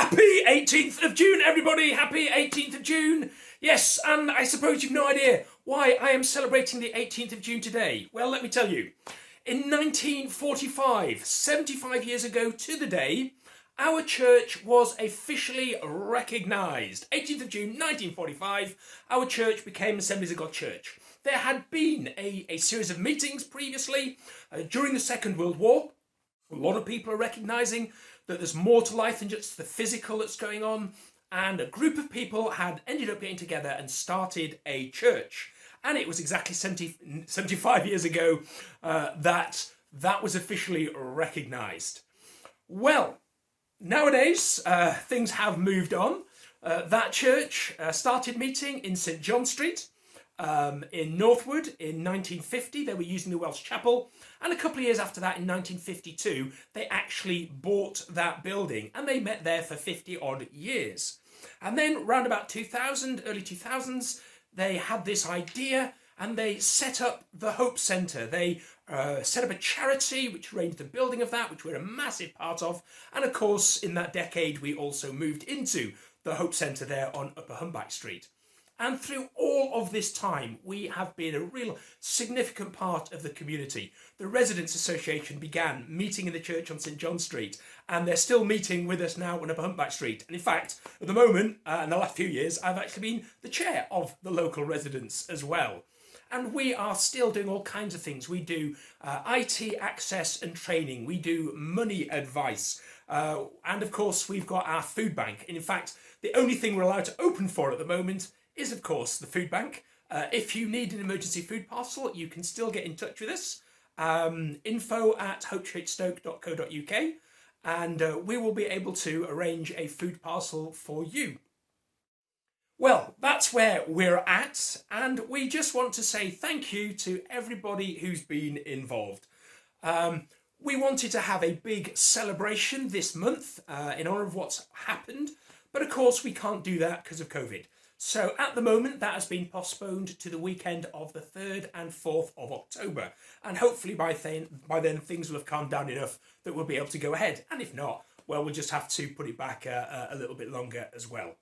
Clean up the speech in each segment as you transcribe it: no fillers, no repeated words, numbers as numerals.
Happy 18th of June, everybody! Happy 18th of June! Yes, and I suppose you've no idea why I am celebrating the 18th of June today. Well, let me tell you. In 1945, 75 years ago to the day, our church was officially recognised. 18th of June 1945, our church became Assemblies of God Church. There had been a series of meetings previously during the Second World War. A lot of people are recognising that there's more to life than just the physical that's going on. And a group of people had ended up getting together and started a church. And it was exactly 75 years ago that was officially recognised. Well, nowadays, things have moved on. That church started meeting in St John Street in Northwood in 1950. They were using the Welsh Chapel. And a couple of years after that, in 1952, they actually bought that building. And they met there for 50 odd years. And then round about 2000, early 2000s, they had this idea and they set up the Hope Centre. They set up a charity which arranged the building of that, which we're a massive part of. And of course, in that decade, we also moved into the Hope Centre there on Upper Humbeck Street. And through all of this time, we have been a real significant part of the community. The Residents Association began meeting in the church on St John Street, and they're still meeting with us now on Upper Humbeck Street. And in fact, at the moment, in the last few years, I've actually been the chair of the local residents as well. And we are still doing all kinds of things. We do IT access and training. We do money advice. And of course, we've got our food bank. And in fact, the only thing we're allowed to open for at the moment is, of course, the food bank. If you need an emergency food parcel, you can still get in touch with us. info@hopechurchstoke.co.uk, and we will be able to arrange a food parcel for you. Well, that's where we're at, and we just want to say thank you to everybody who's been involved. We wanted to have a big celebration this month in honour of what's happened, but of course we can't do that because of COVID. So at the moment, that has been postponed to the weekend of the 3rd and 4th of October. And hopefully by then things will have calmed down enough that we'll be able to go ahead. And if not, well, we'll just have to put it back a little bit longer as well.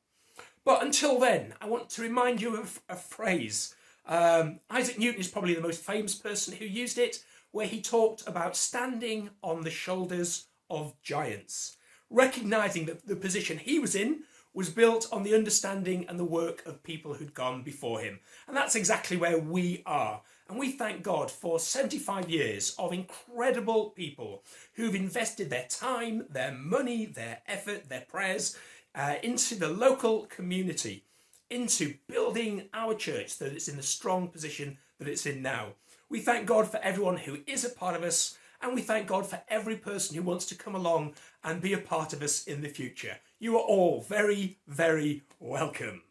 But until then, I want to remind you of a phrase. Isaac Newton is probably the most famous person who used it, where he talked about standing on the shoulders of giants, recognising that the position he was in was built on the understanding and the work of people who'd gone before him. And that's exactly where we are. And we thank God for 75 years of incredible people who've invested their time, their money, their effort, their prayers into the local community, into building our church so that it's in the strong position that it's in now. We thank God for everyone who is a part of us, and we thank God for every person who wants to come along and be a part of us in the future. You are all very, very welcome.